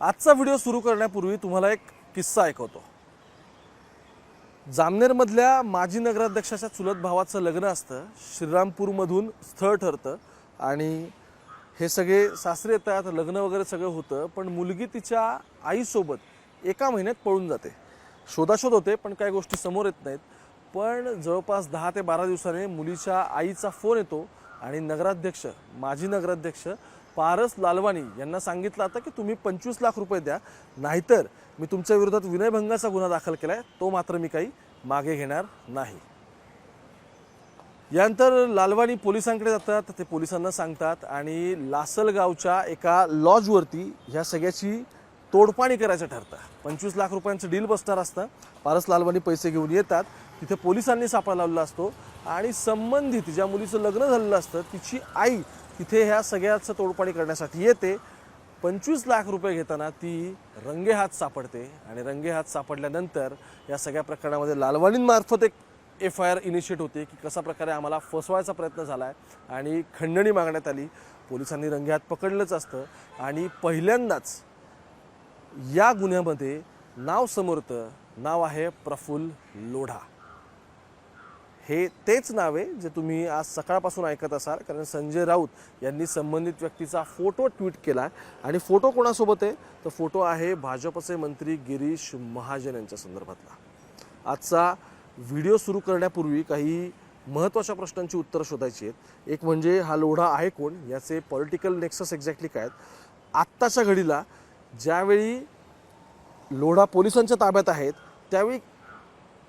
आजचा व्हिडिओ सुरू करण्यापूर्वी तुम्हाला एक किस्सा ऐकवतो। जामनेरमधल्या माजी नगराध्यक्षाच्या चुलत भावाचं लग्न असतं। श्रीरामपूरमधून स्थळ ठरतं आणि हे सगळे सासरे येतात, लग्न वगैरे सगळं होतं, पण मुलगी तिच्या आईसोबत एका महिन्यात पळून जाते। शोधाशोध होते पण काही गोष्टी समोर येत नाहीत। पण जवळपास 10 ते 12 दिवसांनी मुलीच्या आईचा फोन येतो आणि माजी नगराध्यक्ष पारस लालवानी यांना सांगितलं आता की तुम्ही 25 लाख रुपये द्या, नाहीतर मी तुमच्या विरोधात विनयभंगाचा गुन्हा दाखल केलाय, तो मात्र मी काही मागे घेणार नाही। यानंतर लालवानी पोलिसांकडे जातात, ते पोलिसांना सांगतात आणि लासलगावच्या एका लॉजवरती ह्या सगळ्याची तोडपाणी करायचं ठरतं। 25 लाख रुपयांचं डील बसणार असतं। पारस लालवानी पैसे घेऊन येतात, तिथे पोलिसांनी सापळा लावलेला असतो आणि संबंधित ज्या मुलीचं लग्न झालेलं असतं तिची आई तिथे ह्या सगळ्याचं तोडपाणी करण्यासाठी येते। 25 लाख रुपये घेताना ती रंगेहात सापडते आणि रंगेहात सापडल्यानंतर या सगळ्या प्रकरणामध्ये लालवानींमार्फत एक FIR इनिशिएट होते की कसा प्रकारे आम्हाला फसवायचा प्रयत्न झाला आहे आणि खंडणी मागण्यात आली। पोलिसांनी रंगेहात पकडलंच असतं आणि पहिल्यांदाच या गुन्ह्यामध्ये नाव समोर येतं। नाव आहे प्रफुल्ल लोढा। हे तेच नाव आहे जे तुम्ही आज सकाळपासून ऐकत असाल, कारण संजय राऊत यांनी संबंधित व्यक्तीचा फोटो ट्विट केला आणि फोटो कोणासोबत आहे तर फोटो आहे भाजपचे मंत्री गिरीश महाजन यांच्या संदर्भातला। आजचा व्हिडिओ सुरू करण्यापूर्वी काही महत्त्वाच्या प्रश्नांची उत्तरं शोधायची आहेत। एक म्हणजे हा लोढा आहे कोण, याचे पॉलिटिकल नेक्सस एक्झॅक्टली काय आहेत। आत्ताच्या घडीला ज्यावेळी लोढा पोलिसांच्या ताब्यात आहेत त्यावेळी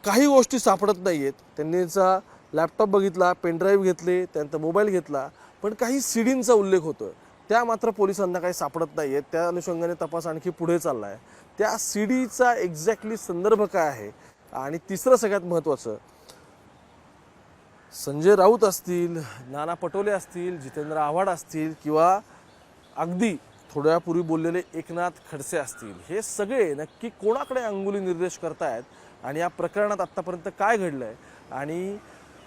काही गोष्टी सापडत नाही आहेत। त्यांनी त्याचा लॅपटॉप बघितला, पेनड्राईव्ह घेतले, त्यानंतर मोबाईल घेतला, पण काही सीडींचा उल्लेख होतो, त्या मात्र पोलिसांना काही सापडत नाही आहेत। त्या अनुषंगाने तपास आणखी पुढे चालला आहे। त्या सीडीचा एक्झॅक्टली संदर्भ काय आहे आणि तिसरं सगळ्यात महत्त्वाचं, संजय राऊत असतील, नाना पटोले असतील, जितेंद्र आव्हाड असतील किंवा अगदी थोड्या पूर्वी बोललेले एकनाथ खडसे असतील, हे सगळे नक्की कोणाकडे अंगुली निर्देश करतायत आणि या प्रकरणात आत्तापर्यंत काय घडलंय आणि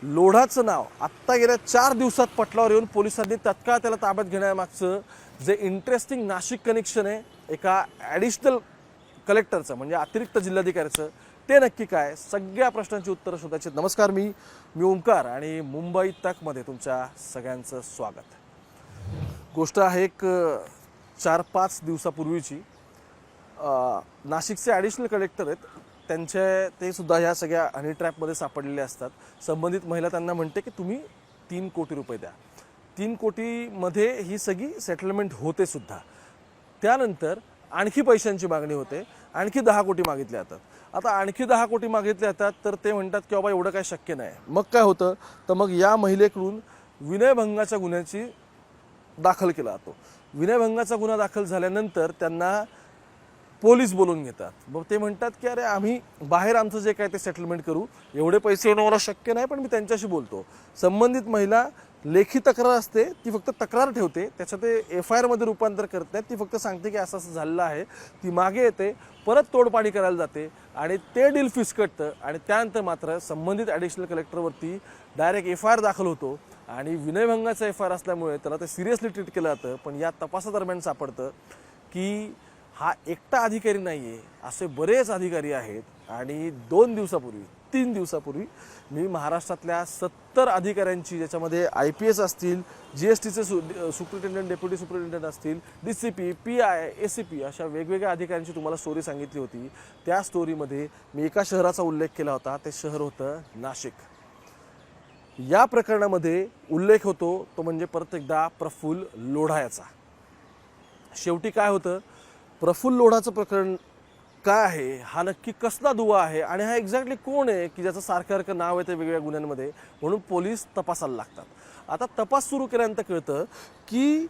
लोढाचं नाव आत्ता गेल्या 4 दिवसात पटलावर येऊन पोलिसांनी तत्काळ त्याला ताब्यात घेण्यामागचं जे इंटरेस्टिंग नाशिक कनेक्शन आहे एका ॲडिशनल कलेक्टरचं म्हणजे अतिरिक्त जिल्हाधिकाऱ्याचं, ते नक्की काय, सगळ्या प्रश्नांची उत्तरं शोधायची। नमस्कार, मी ओंकार आणि मुंबई तकमध्ये तुमच्या सगळ्यांचं स्वागत। गोष्ट आहे एक 4-5 दिवसापूर्वीची। नाशिकचे ॲडिशनल कलेक्टर आहेत, ते सुद्धा ह्या सगळ्या हनी ट्रॅपमध्ये सापडलेले असतात। संबंधित महिला त्यांना म्हणते की तुम्ही 3 कोटी रुपये द्या। 3 कोटीमध्ये ही सगळी सेटलमेंट होते सुद्धा। त्यानंतर आणखी पैशांची मागणी होते, आणखी 10 कोटी मागितले जातात। आता आणखी 10 कोटी मागितले जातात तर ते म्हणतात की बाबा एवढं काय शक्य नाही। मग काय होतं तर मग या महिलेकडून विनयभंगाच्या गुन्ह्याची दाखल केला जातो। विनयभंगाचा गुन्हा दाखल झाल्यानंतर त्यांना पोलीस बोलून घेतात। मग ते म्हणतात की अरे आम्ही बाहेर आमचं जे काय ते सेटलमेंट करू, एवढे पैसे येणं मला शक्य नाही, पण मी त्यांच्याशी बोलतो। संबंधित महिला लेखी तक्रार असते, ती फक्त तक्रार ठेवते, त्याचं ते FIR मध्ये रूपांतर करत नाही। ती फक्त सांगते की असं असं झालेलं आहे, ती मागे येते, परत तोडपाणी करायला जाते आणि ते डील फिसकटतं आणि त्यानंतर मात्र संबंधित ॲडिशनल कलेक्टरवरती डायरेक्ट FIR दाखल होतो आणि विनयभंगाचा FIR असल्यामुळे त्याला ते सिरियसली ट्रीट केलं जातं। पण या तपासादरम्यान सापडतं की हा एकटा अधिकारी नाही आहे, असे बरेच अधिकारी आहेत आणि 3 दिवसापूर्वी मी महाराष्ट्रातल्या 70 अधिकाऱ्यांची, ज्याच्यामध्ये IPS असतील, GSTचे सुप्रिटेंडंट, डेप्युटी सुप्रिटेंडंट असतील, DCP, PI, ACP अशा वेगवेगळ्या अधिकाऱ्यांची तुम्हाला स्टोरी सांगितली होती। त्या स्टोरीमध्ये मी एका शहराचा उल्लेख केला होता, ते शहर होतं नाशिक। या प्रकरणामध्ये उल्लेख होतो तो म्हणजे परत एकदा प्रफुल्ल लोढा याचा। शेवटी काय होतं, प्रफुल्ल लोढाचं प्रकरण काय आहे, हा नक्की कसला दुवा आहे आणि हा एक्झॅक्टली कोण आहे की ज्याचं सारखं नाव येतं वेगवेगळ्या गुन्ह्यांमध्ये, म्हणून पोलीस तपासाला लागतात। आता तपास सुरू केल्यानंतर कळतं की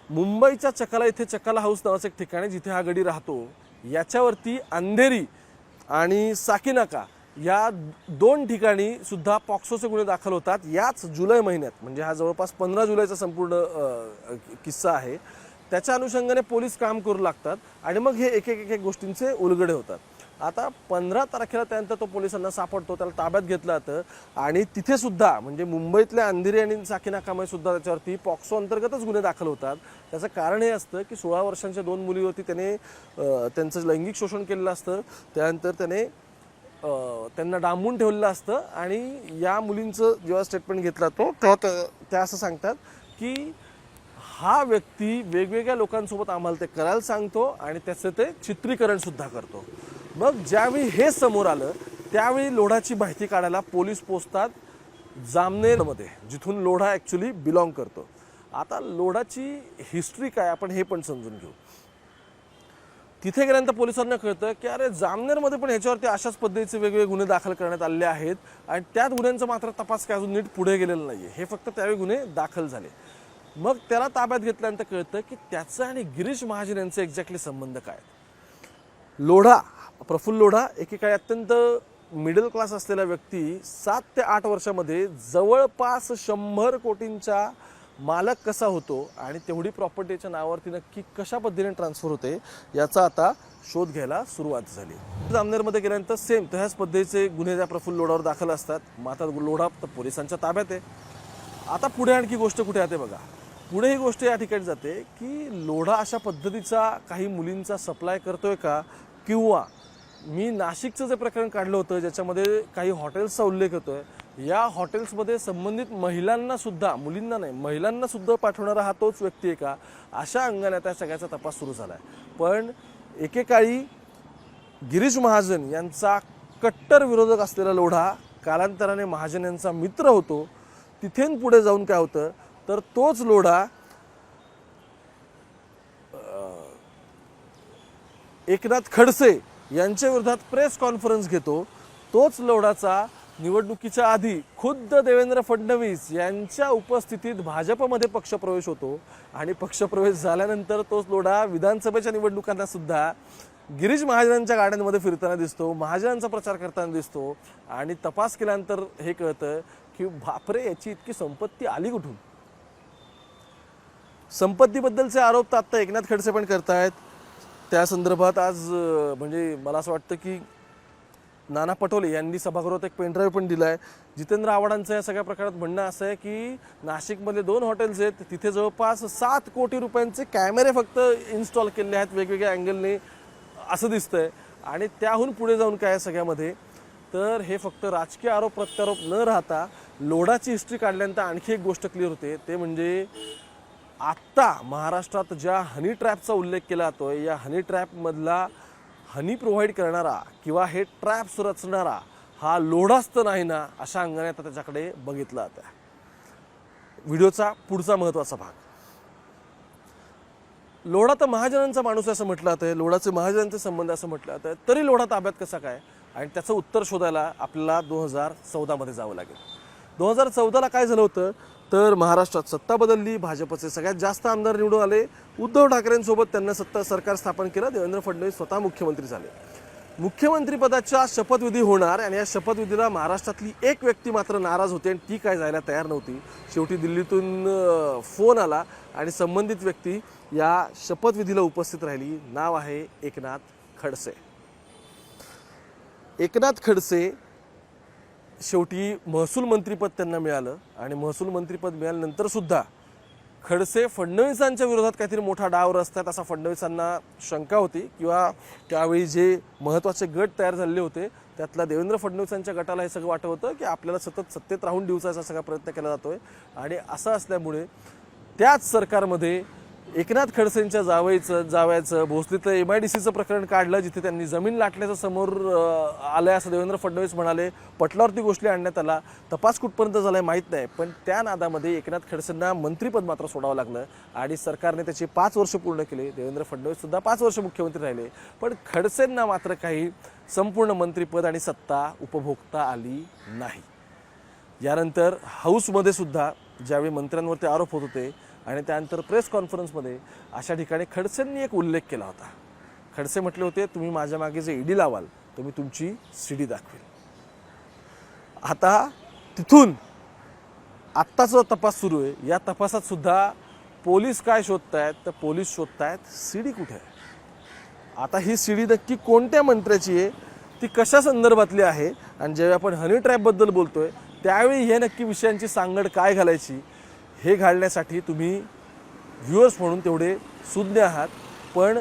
मुंबईच्या चकाला इथे चकाला हाऊस नावाचं एक ठिकाण आहे जिथे हा गडी राहतो, याच्यावरती अंधेरी आणि साकीनाका या 2 ठिकाणी सुद्धा पॉक्सोचे गुन्हे दाखल होतात याच जुलै महिन्यात। म्हणजे हा जवळपास 15 जुलैचा संपूर्ण किस्सा आहे। त्याच्या अनुषंगाने पोलीस काम करू लागतात आणि मग हे एक गोष्टींचे उलगडे होतात। आता 15 तारखेला त्यानंतर तो पोलिसांना सापडतो, त्याला ताब्यात घेतलं जातं आणि तिथे सुद्धा म्हणजे मुंबईतल्या अंधेरी आणि साकीनाकामध्ये सुद्धा त्याच्यावरती पॉक्सो अंतर्गतच गुन्हे दाखल होतात. त्याचं कारण हे असतं की 16 वर्षांच्या 2 मुलीवरती त्याने त्यांचं लैंगिक शोषण केलेलं असतं. त्यानंतर त्याने त्यांना डांबून ठेवलेलं असतं आणि या मुलींचं जेव्हा स्टेटमेंट घेतला तो तेव्हा त्या असं सांगतात की हा व्यक्ती वेगवेगळ्या लोकांसोबत आम्हाला ते करायला सांगतो आणि त्याचं ते चित्रीकरण सुद्धा करतो. मग ज्यावेळी हे समोर आलं त्यावेळी लोढाची माहिती काढायला पोलीस पोचतात जामनेरमध्ये, जिथून लोढा ॲक्च्युली बिलॉंग करतो. आता लोढाची हिस्ट्री काय आपण हे पण समजून घेऊ. तिथे गेल्यानंतर पोलिसांना कळतं की अरे जामनेरमध्ये पण ह्याच्यावरती अशाच पद्धतीचे वेगवेगळे गुन्हे दाखल करण्यात आलेले आहेत आणि त्याच गुन्ह्यांचा मात्र तपास काय अजून नीट पुढे गेलेला नाही आहे. हे फक्त त्यावेळी गुन्हे दाखल झाले. मग त्याला ताब्यात घेतल्यानंतर कळतं की त्याचं आणि गिरीश महाजन यांचे एक्झॅक्टली संबंध काय. लोढा, प्रफुल्ल लोढा एकेकाळी अत्यंत मिडल क्लास असलेला व्यक्ती 7 ते 8 वर्षामध्ये जवळपास 100 कोटींचा मालक कसा होतो आणि तेवढी प्रॉपर्टीच्या नावावरती नक्की कशा पद्धतीने ट्रान्सफर होते याचा आता शोध घ्यायला सुरुवात झाली. जामनेरमध्ये गेल्यानंतर सेम तशाच पद्धतीचे गुन्हे त्या प्रफुल्ल लोढावर दाखल असतात. माता लोढा तर पोलिसांच्या ताब्यात आहे. आता पुढे आणखी गोष्ट कुठे येते बघा. पुढे ही गोष्ट या ठिकाणी जाते की लोढा अशा पद्धतीचा काही मुलींचा सप्लाय करतोय का, किंवा मी नाशिकचं जे प्रकरण काढलं होतं ज्याच्यामध्ये काही हॉटेल्सचा उल्लेख होतोय, या हॉटेल्समध्ये संबंधित महिलांना सुद्धा, मुलींना नाही महिलांना सुद्धा पाठवणारा हा तोच व्यक्ती आहे का, अशा अंगाने आता सगळ्याचा तपास सुरू झाला आहे. पण एकेकाळी गिरीश महाजन यांचा कट्टर विरोधक असलेला लोढा कालांतराने महाजन यांचा मित्र होतो. तिथून पुढे जाऊन काय होतं तर तोच लोढा एकनाथ खडसे यांच्या विरोधात प्रेस कॉन्फरन्स घेतो. तोच लोढाचा निवडणुकीच्या आधी खुद्द देवेंद्र फडणवीस यांच्या उपस्थितीत भाजपमध्ये पक्षप्रवेश होतो आणि पक्षप्रवेश झाल्यानंतर तोच लोढा विधानसभेच्या निवडणुकांना सुद्धा गिरीश महाजनांच्या गाड्यांमध्ये फिरताना दिसतो, महाजनांचा प्रचार करताना दिसतो आणि तपास केल्यानंतर हे कळतं की बापरे याची इतकी संपत्ती आली कुठून. संपत्तीबद्दलचे आरोप तर आत्ता एकनाथ खडसे पण करतायत. त्या संदर्भात आज म्हणजे मला असं वाटतं की नाना पटोले यांनी सभागृहात एक पेनड्राईव्ह पण दिला आहे. जितेंद्र आव्हाडांचं या सगळ्या प्रकारात म्हणणं असं आहे की नाशिकमध्ये 2 हॉटेल्स आहेत, तिथे जवळपास 7 कोटी रुपयांचे कॅमेरे फक्त इन्स्टॉल केले आहेत वेगवेगळ्या अँगलने असं दिसतंय. आणि त्याहून पुढे जाऊन काय सगळ्यामध्ये तर हे फक्त राजकीय आरोप प्रत्यारोप न राहता लोढाची हिस्ट्री काढल्यानंतर आणखी एक गोष्ट क्लिअर होते, ते म्हणजे आत्ता महाराष्ट्रात ज्या हनी ट्रॅपचा उल्लेख केला जातोय, या हनी ट्रॅपमधला हनी प्रोव्हाइड करणारा किंवा हे ट्रॅप्स रचणारा हा लोढाच तर नाही ना, अशा अंगाने आता त्याच्याकडे बघितला जातं. व्हिडिओचा पुढचा महत्त्वाचा भाग. लोढा तर महाजनांचा माणूस असं म्हटलं जातं, लोढाचे महाजनांचे संबंध असं म्हटलं जातं, तरी लोढा ताब्यात कसा काय आणि त्याचं उत्तर शोधायला आपल्याला 2014 जावं लागेल. 2014ला काय झालं होतं तर महाराष्ट्रात सत्ता बदलली, भाजपचे सगळ्यात जास्त आमदार निवडून आले, उद्धव ठाकरेंसोबत त्यांना सरकार स्थापन केलं, देवेंद्र फडणवीस स्वतः मुख्यमंत्री झाले. मुख्यमंत्रीपदाचा शपथविधी होणार आणि या शपथविधीला महाराष्ट्रातली एक व्यक्ती मात्र नाराज होती आणि ती काय जायला तयार नव्हती. शेवटी दिल्लीतून फोन आला आणि संबंधित व्यक्ती या शपथविधीला उपस्थित राहिली. नाव आहे एकनाथ खडसे. एकनाथ खडसे शेवटी महसूल मंत्रीपद त्यांना मिळालं आणि महसूल मंत्रीपद मिळाल्यानंतर सुद्धा खडसे फडणवीसांच्या विरोधात काहीतरी मोठा डाव रचतात असा फडणवीसांना शंका होती, किंवा त्यावेळी जे महत्त्वाचे गट तयार झालेले होते त्यातला देवेंद्र फडणवीसांच्या गटाला हे सगळं वाटत होतं की आपल्याला सतत सत्तेत राहून दिवसाचा सगळा प्रयत्न केला जातोय. आणि असं असल्यामुळे त्याच सरकारमध्ये एकनाथ खडसेंच्या जावयाचं भोसरीतलं MIDCचं प्रकरण काढलं, जिथे त्यांनी जमीन लाटल्याचं समोर आलंय असं देवेंद्र फडणवीस म्हणाले. पटलावरती गोष्टी आणण्यात आला, तपास कुठपर्यंत झालाय माहीत नाही, पण त्या नादामध्ये एकनाथ खडसेंना मंत्रीपद मात्र सोडावं लागलं आणि सरकारने त्याची 5 वर्ष पूर्ण केले. देवेंद्र फडणवीस सुद्धा 5 वर्ष मुख्यमंत्री राहिले, पण खडसेंना मात्र काही संपूर्ण मंत्रीपद आणि सत्ता उपभोगता आली नाही. यानंतर हाऊसमध्ये सुद्धा ज्यावेळी मंत्र्यांवरती आरोप होत होते आणि त्यानंतर प्रेस कॉन्फरन्समध्ये अशा ठिकाणी खडसेंनी एक उल्लेख केला होता. खडसे म्हटले होते, तुम्ही माझ्या मागे जे ईडी लावाल तर मी तुमची CD दाखवेल. आता तिथून आत्ताचा तपास सुरू आहे. या तपासात सुद्धा पोलीस काय शोधतायत तर पोलीस शोधतायत CD कुठे आहे. आता ही CD नक्की कोणत्या मंत्र्याची आहे ती कशा संदर्भातली आहे आणि जेव्हा आपण हनी ट्रॅपबद्दल बोलतोय त्यावेळी हे नक्की विषयांची सांगड काय घालायची हे घालण्यासाठी तुम्ही व्ह्युअर्स म्हणून तेवढे सुज्ञ आहात. पण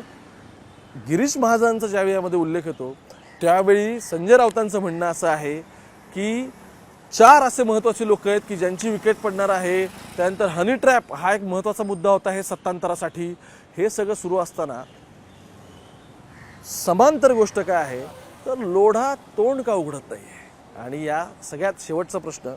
गिरीश महाजनांचा ज्यावेळी यामध्ये उल्लेख येतो त्यावेळी संजय राऊतांचं म्हणणं असं आहे की 4 असे महत्त्वाचे लोक आहेत की ज्यांची विकेट पडणार आहे. त्यानंतर हनी ट्रॅप हा एक महत्त्वाचा मुद्दा होता हे सत्तांतरासाठी. हे सगळं सुरू असताना समांतर गोष्ट काय आहे तर लोढा तोंड का उघडत नाही आहे. आणि या सगळ्यात शेवटचा प्रश्न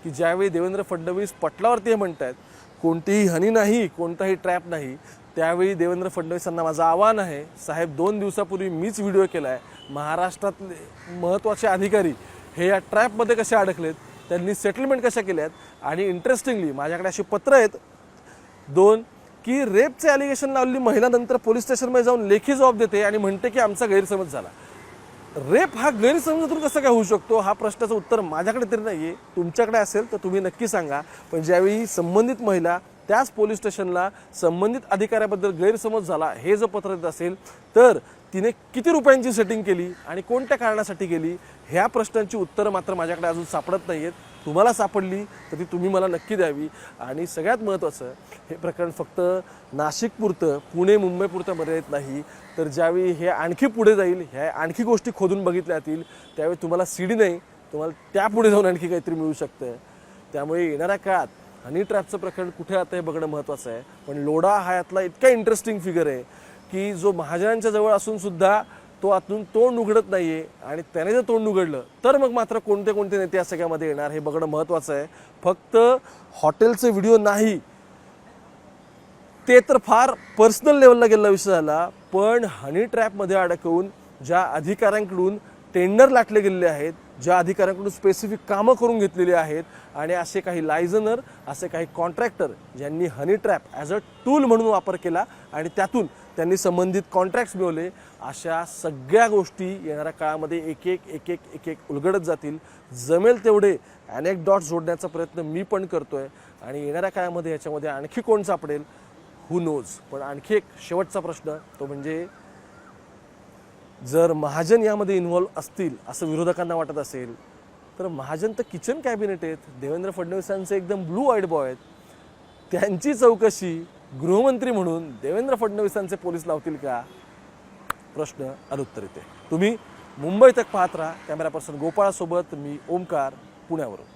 की ज्यावेळी देवेंद्र फडणवीस पटलावरती हे म्हणत आहेत कोणतीही हनी नाही, कोणताही ट्रॅप नाही, त्यावेळी देवेंद्र फडणवीसांना माझं आव्हान आहे, साहेब 2 दिवसापूर्वी मीच व्हिडिओ केला आहे, महाराष्ट्रातले महत्त्वाचे अधिकारी हे या ट्रॅपमध्ये कसे अडकलेत, त्यांनी सेटलमेंट कशा केल्यात. आणि इंटरेस्टिंगली माझ्याकडे अशी पत्र आहेत 2 की रेपचे ॲलिगेशन लावलेली महिला नंतर पोलीस स्टेशनमध्ये जाऊन लेखी जबाब देते आणि म्हणते की आमचा गैरसमज झाला. रेप हा गैरसमजातून कसं काय होऊ शकतो हा प्रश्नाचं उत्तर माझ्याकडे तरी नाही आहे. तुमच्याकडे असेल तर तुम्ही नक्की सांगा. पण ज्यावेळी संबंधित महिला त्याच पोलीस स्टेशनला संबंधित अधिकाऱ्याबद्दल गैरसमज झाला हे जर पत्र देत असेल तर तिने किती रुपयांची सेटिंग केली आणि कोणत्या कारणासाठी केली ह्या प्रश्नांची उत्तरं मात्र माझ्याकडे अजून सापडत नाही आहेत. तुम्हाला सापडली तर ती तुम्ही मला नक्की द्यावी. आणि सगळ्यात महत्त्वाचं हे प्रकरण फक्त नाशिकपुरतं पुणे मुंबईपुरतं मर्यादित नाही तर ज्यावेळी हे आणखी पुढे जाईल ह्या आणखी गोष्टी खोदून बघितल्या जातील त्यावेळी तुम्हाला सीडी नाही तुम्हाला त्यापुढे जाऊन आणखी काहीतरी मिळू शकतं. त्यामुळे येणाऱ्या काळात हनी ट्रॅपचं प्रकरण कुठे आता हे बघणं महत्त्वाचं आहे. पण लोढा हा यातला इतका इंटरेस्टिंग फिगर आहे की जो महाजनांच्या जवळ असून सुद्धा तो आतून तोंड उघडत नाहीये आणि त्याने जर तोंड उघडलं तर मग मात्र कोणते कोणते नेते या सगळ्यामध्ये येणार हे बघणं महत्त्वाचं आहे. फक्त हॉटेलचे व्हिडिओ नाही ते तर फार पर्सनल लेवलला गेलेला विषय झाला. पण हनी ट्रॅपमध्ये अडकवून ज्या अधिकाऱ्यांकडून टेंडर लाटले गेलेले आहेत, ज्या अधिकाऱ्यांकडून स्पेसिफिक कामं करून घेतलेली आहेत आणि असे काही लायझनर असे काही कॉन्ट्रॅक्टर ज्यांनी honey trap as a tool म्हणून वापर केला आणि त्यातून त्यांनी संबंधित कॉन्ट्रॅक्ट्स मिळवले, अशा सगळ्या गोष्टी येणाऱ्या काळामध्ये एक एक उलगडत जातील. जमेल तेवढे अनेक्डॉट्स जोडण्याचा प्रयत्न मी पण करतोय आणि येणाऱ्या काळामध्ये याच्यामध्ये आणखी कोण सापडेल हू नोज. पण आणखी एक शेवटचा प्रश्न तो म्हणजे जर महाजन यामध्ये इन्व्हॉल्व असतील असं विरोधकांना वाटत असेल तर महाजन तर किचन कॅबिनेट आहेत, देवेंद्र फडणवीसांचे एकदम ब्लू आईड बॉय आहेत. त्यांची चौकशी गृहमंत्री म्हणून देवेंद्र फडणवीसांचे पोलीस लावतील का प्रश्न अनुत्तरित आहे. तुम्ही मुंबई तक पाहत राहा. कॅमेरा पर्सन गोपाळासोबत मी ओमकार पुण्यावरून.